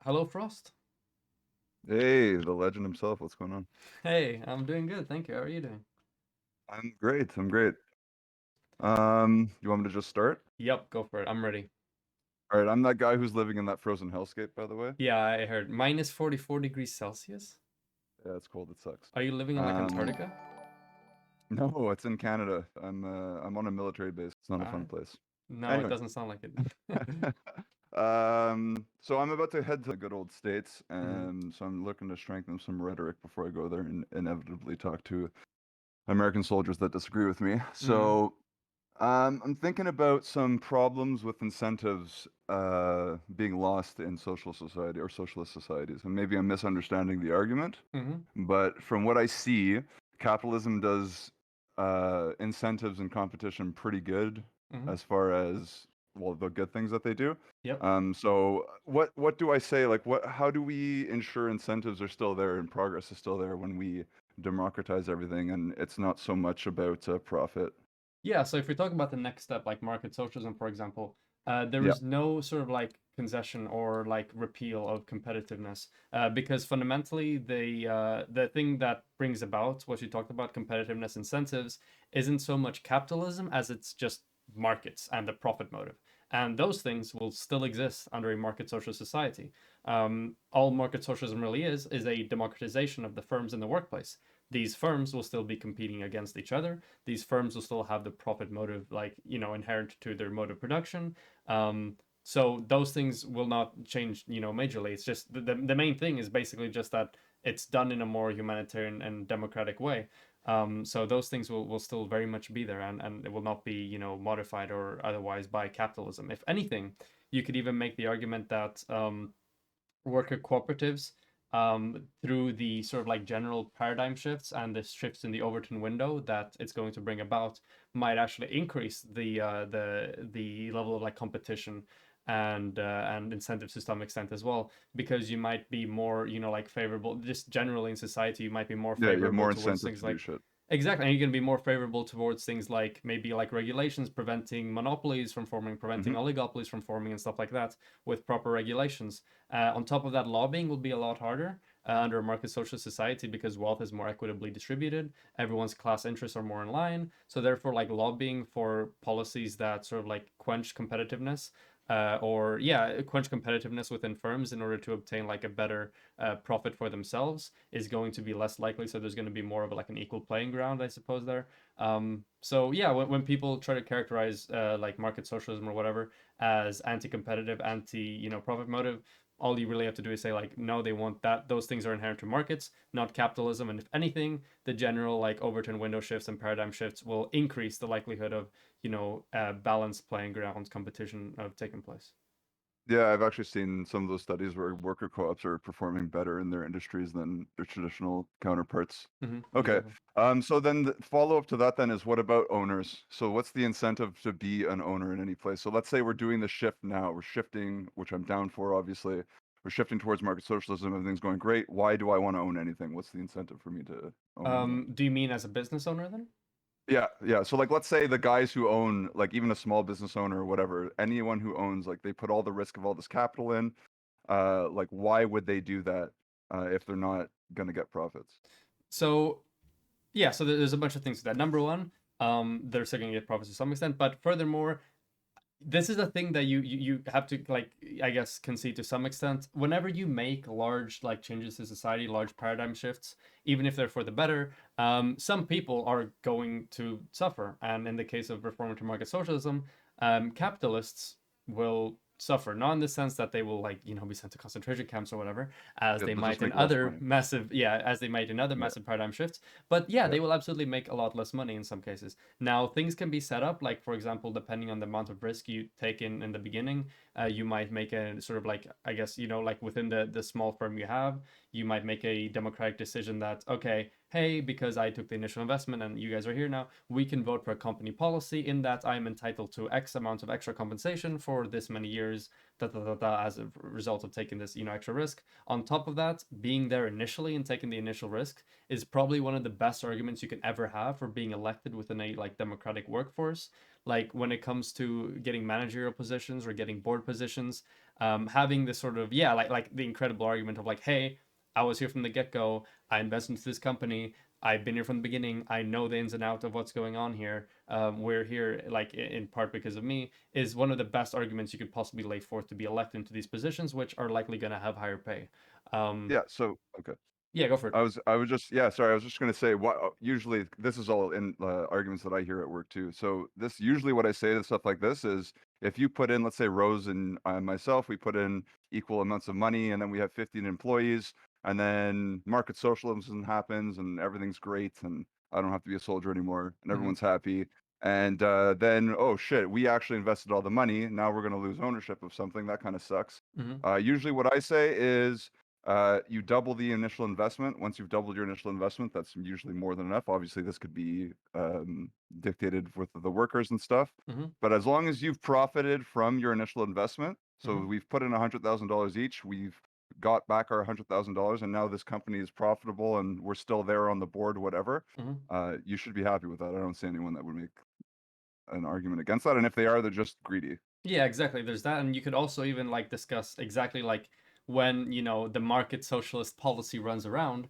Hello, Frost. Hey, the legend himself. What's going on? Hey, I'm doing good, thank you. How are you doing? I'm great. I'm great. You want me to just start? Yep, go for it. I'm ready. All right, I'm that guy who's living in that frozen hellscape, by the way. Yeah, I heard minus 44 degrees Celsius. Yeah, it's cold. It sucks. Are you living in like Um, Antarctica? no, it's in Canada. I'm on a military base. It's not a Uh, fun place. no, it Anyway, doesn't sound like it. so I'm about to head to the good old States, hmm and so I'm looking to strengthen some rhetoric before I go there and inevitably talk to American soldiers that disagree with me. hmm So I'm thinking about some problems with incentives being lost in social society or socialist societies, and maybe I'm misunderstanding the argument, hmm but from what I see, capitalism does incentives and competition pretty good hmm as far as well the good things that they do. Yep. So what do I say? Like how do we ensure incentives are still there and progress is still there when we democratize everything and it's not so much about profit? Yeah, so if we talk about the next step, like market socialism, for example, there Yeah. is no sort of like concession or like repeal of competitiveness, because fundamentally the thing that brings about what you talked about, competitiveness incentives, isn't so much capitalism as it's just markets and the profit motive. And those things will still exist under a market social society. All market socialism really is a democratization of the firms in the workplace. These firms will still be competing against each other. These firms will still have the profit motive, like, inherent to their mode of production. So those things will not change, majorly. It's just the main thing is basically just that it's done in a more humanitarian and democratic way. So those things will still very much be there, and it will not be, modified or otherwise by capitalism. If anything, you could even make the argument that worker cooperatives, through the sort of like general paradigm shifts and the shifts in the Overton window that it's going to bring about, might actually increase the level of like competition and incentives to some extent as well, because you might be more, like favorable just generally in society. You might be more Yeah, you have favorable more towards incentive things to do like. shit. Exactly, and you're going to be more favorable towards things like maybe like regulations preventing monopolies from forming, preventing Hmm. oligopolies from forming, and stuff like that with proper regulations. On top of that, lobbying will be a lot harder under a market social society because wealth is more equitably distributed. Everyone's class interests are more in line. So therefore, like lobbying for policies that sort of like quench competitiveness, or yeah, quench competitiveness within firms in order to obtain like a better profit for themselves, is going to be less likely. So there's going to be more of like an equal playing ground, I suppose there. So yeah, when people try to characterize like market socialism or whatever as anti-competitive, anti, profit motive, all you really have to do is say like, no, they want that. Those things are inherent to markets, not capitalism. And if anything, the general like Overton window shifts and paradigm shifts will increase the likelihood of, balanced playing grounds competition of taking place. Yeah, I've actually seen some of those studies where worker co-ops are performing better in their industries than their traditional counterparts. Okay. Exactly. So then the follow-up to that then is what about owners? So what's the incentive to be an owner in any place? So let's say we're doing the shift now. We're shifting, which I'm down for, obviously. We're shifting towards market socialism. Everything's going great. Why do I want to own anything? What's the incentive for me to own anything? Do you mean as a business owner then? Yeah, yeah. So like let's say the guys who own like even a small business owner or whatever, anyone who owns like they put all the risk of all this capital in, like why would they do that if they're not gonna get profits? So yeah, so there's a bunch of things to that. Number one, they're still going to get profits to some extent, but furthermore, this is a thing that you have to, like, I guess, concede to some extent. Whenever you make large like changes to society, large paradigm shifts, even if they're for the better, some people are going to suffer. And in the case of reform to market socialism, capitalists will suffer, not in the sense that they will, like, be sent to concentration camps or whatever, as Yeah, they they'll might just in make less other money. massive, yeah, as they might in other Yeah, massive paradigm shifts. But yeah, yeah. they will absolutely make a lot less money in some cases. Now, things can be set up, like, for example, depending on the amount of risk you take in the beginning, you might make a sort of like, I guess, like within the small firm you have, you might make a democratic decision that, okay, hey, because I took the initial investment and you guys are here now, we can vote for a company policy in that I'm entitled to X amount of extra compensation for this many years, as a result of taking this, extra risk. On top of that, being there initially and taking the initial risk is probably one of the best arguments you can ever have for being elected within a like democratic workforce. Like when it comes to getting managerial positions or getting board positions, Having this sort of, yeah, like the incredible argument of like, hey, I was here from the get go. I invested into this company. I've been here from the beginning. I know the ins and outs of what's going on here. We're here like in part because of me. Is one of the best arguments you could possibly lay forth to be elected into these positions, which are likely going to have higher pay. Um, Yeah. So okay. yeah, go for it. I was just yeah, sorry, I was just gonna say what usually this is all in arguments that I hear at work too. So this usually what I say to stuff like this is if you put in, let's say Rose and myself, we put in equal amounts of money, and then we have 15 employees, and then market socialism happens, and everything's great, and I don't have to be a soldier anymore, and Mm-hmm, everyone's happy. And then, oh shit, we actually invested all the money. Now we're gonna lose ownership of something. That kind of sucks. mm-hmm, Usually, what I say is you double the initial investment. Once you've doubled your initial investment, that's usually more than enough. Obviously, this could be dictated with the workers and stuff. mm-hmm, But as long as you've profited from your initial investment, so mm-hmm, we've put in $100,000 each, we've got back our $100,000, and now this company is profitable, and we're still there on the board, whatever. mm-hmm. You should be happy with that. I don't see anyone that would make an argument against that, and if they are, they're just greedy. Yeah, exactly. There's that, and you could also even like discuss exactly like when the market socialist policy runs around,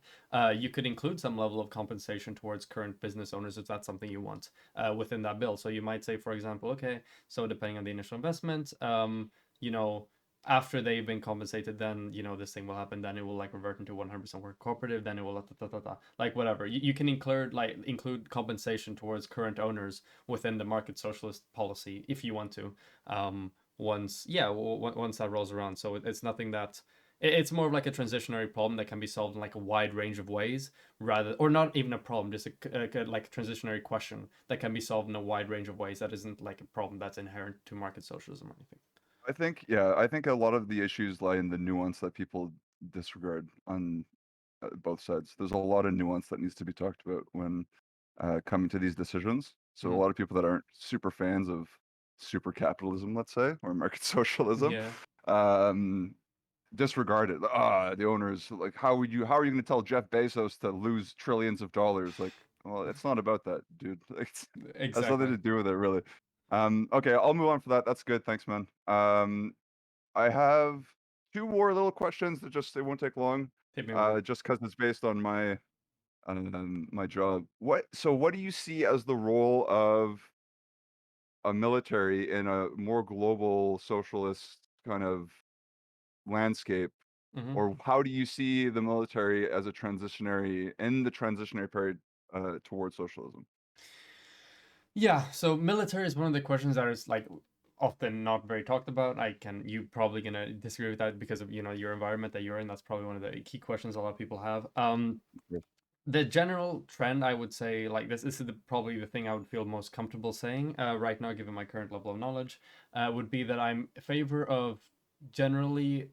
you could include some level of compensation towards current business owners if that's something you want within that bill. So you might say, for example, okay, so depending on the initial investment, you know, after they've been compensated, then this thing will happen. Then it will like revert into 100% work cooperative. Then it will like whatever. You can include compensation towards current owners within the market socialist policy if you want to once that rolls around. So it's nothing that it's more of like a transitionary problem that can be solved in like a wide range of ways, rather or not even a problem, just like a transitionary question that can be solved in a wide range of ways. That isn't like a problem that's inherent to market socialism or anything. I think, yeah, I think a lot of the issues lie in the nuance that people disregard on both sides. There's a lot of nuance that needs to be talked about when coming to these decisions. So a Mm-hmm. lot of people that aren't super fans of super capitalism, let's say, or market socialism, Yeah. um, disregard it. The owners, like, how are you going to tell Jeff Bezos to lose trillions of dollars? Like, well, it's not about that, dude. Like, has nothing Exactly. to do with it, really. Okay, I'll move on for that. That's good. Thanks, man. I have two more little questions that just they won't take long. Hit me with it. Just because it's based on my job. What do you see as the role of a military in a more global socialist kind of landscape? Mm-hmm. Or how do you see the military as a transitionary period towards socialism? Yeah, so military is one of the questions that is like often not very talked about. You probably gonna disagree with that because of your environment that you're in. That's probably one of the key questions a lot of people have. Yes. The general trend, I would say, like this is probably the thing I would feel most comfortable saying right now, given my current level of knowledge, would be that I'm in favor of generally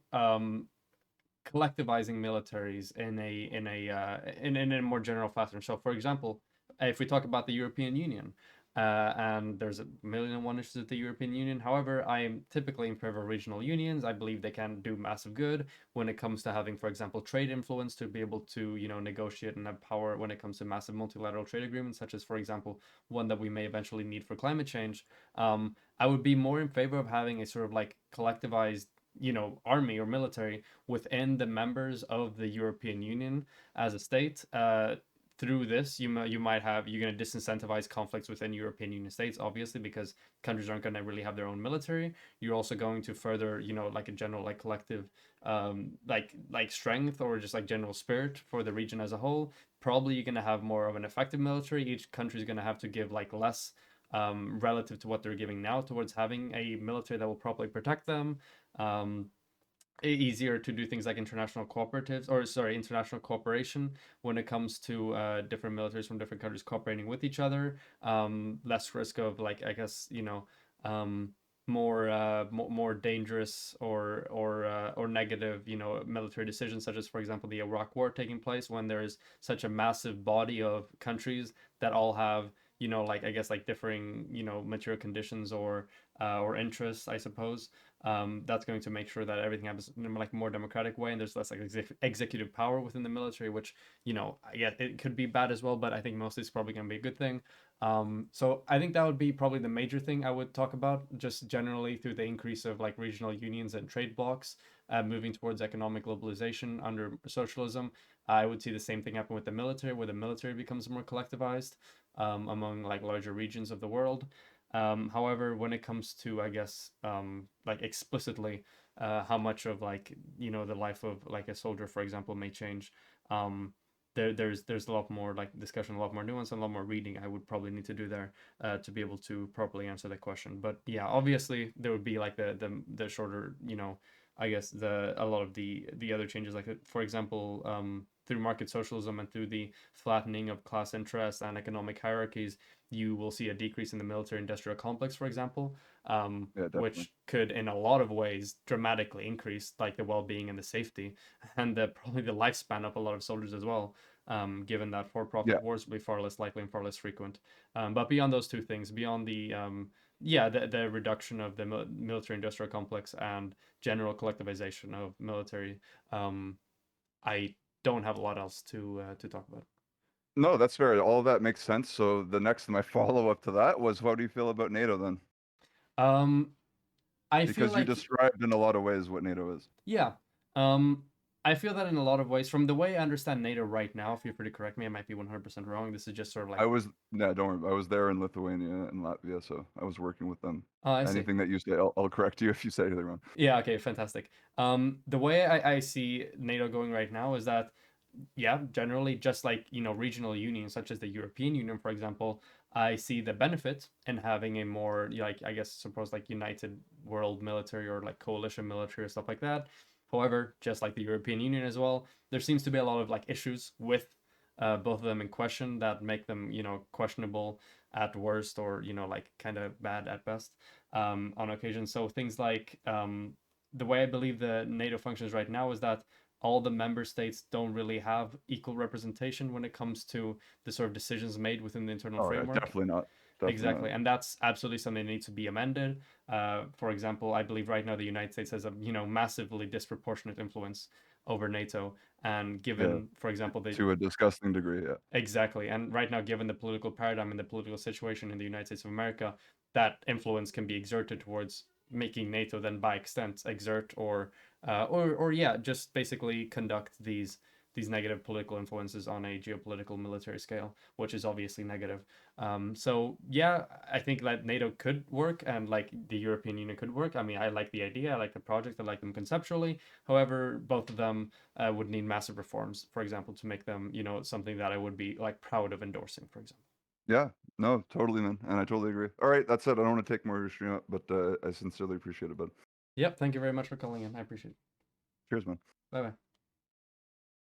collectivizing militaries in a more general fashion. So, for example, if we talk about the European Union, and there's a million and one issues with the European Union. However, I am typically in favor of regional unions. I believe they can do massive good when it comes to having, for example, trade influence to be able to negotiate and have power when it comes to massive multilateral trade agreements, such as, for example, one that we may eventually need for climate change. I would be more in favor of having a sort of like collectivized army or military within the members of the European Union as a state. Through this, you're going to disincentivize conflicts within European Union states, obviously, because countries aren't going to really have their own military. You're also going to further, like a general like collective, like strength or just like general spirit for the region as a whole. Probably you're going to have more of an effective military. Each country is going to have to give like less relative to what they're giving now towards having a military that will properly protect them. Um, Easier to do things like international cooperatives or sorry international cooperation when it comes to different militaries from different countries cooperating with each other, less risk of like I guess um, more dangerous or negative military decisions, such as for example the Iraq war taking place when there is such a massive body of countries that all have like I guess like differing material conditions or interests, I suppose. That's going to make sure that everything happens in like a more democratic way, and there's less like executive power within the military, which yeah, it could be bad as well, but I think mostly it's probably going to be a good thing. So I think that would be probably the major thing I would talk about, just generally through the increase of like regional unions and trade blocs, moving towards economic globalization under socialism. I would see the same thing happen with the military, where the military becomes more collectivized among like larger regions of the world. However, when it comes to, I guess, like explicitly, how much of like the life of like a soldier, for example, may change. There's a lot more like discussion, a lot more nuance, and a lot more reading I would probably need to do there to be able to properly answer that question. But yeah, obviously there would be like the shorter, I guess a lot of the other changes, like for example, through market socialism and through the flattening of class interests and economic hierarchies, you will see a decrease in the military industrial complex, for example, Yeah, definitely. which could, in a lot of ways, dramatically increase like the well-being and the safety and probably the lifespan of a lot of soldiers as well. Given that Yeah. for-profit wars will be far less likely and far less frequent. But beyond those two things, beyond the reduction of the military-industrial complex and general collectivization of military, I don't have a lot else to talk about. No, that's fair. All of that makes sense. So my follow-up to that was, how do you feel about NATO then? Um, I feel Because you like described in a lot of ways what NATO is. yeah. Um, I feel that in a lot of ways, from the way I understand NATO right now, feel free to correct me, I might be 100% wrong. This is just sort of like, No, don't worry. I was there in Lithuania and Latvia, so I was working with them. oh, I see. Anything that you say, I'll correct you if you say anything wrong. Yeah, okay, fantastic. The way I see NATO going right now is that, yeah, generally, just like, regional unions such as the European Union, for example, I see the benefit in having a more, like, I guess, suppose like united world military or like coalition military or stuff like that. However, just like the European Union as well, there seems to be a lot of like issues with both of them in question that make them, questionable at worst or, like kind of bad at best on occasion. So things like the way I believe the NATO functions right now is that all the member states don't really have equal representation when it comes to the sort of decisions made within the internal Oh yeah, framework. definitely not. Definitely not. Exactly, and that's absolutely something that needs to be amended. For example, I believe right now the United States has a massively disproportionate influence over NATO, and Yeah, given, for example, the to a disgusting degree. Yeah. exactly. And right now, given the political paradigm and the political situation in the United States of America, that influence can be exerted towards making NATO then by extent exert or yeah, just basically conduct these negative political influences on a geopolitical military scale, which is obviously negative. So yeah, I think that NATO could work and like the European Union could work. I mean, I like the idea, I like the project, I like them conceptually. However, both of them would need massive reforms, for example, to make them, something that I would be like proud of endorsing, for example. Yeah. No, totally, man. And I totally agree. All right, that's it. I don't want to take more of your stream up, but I sincerely appreciate it, bud. Yep. Thank you very much for calling in. I appreciate it. Cheers, man. Bye bye.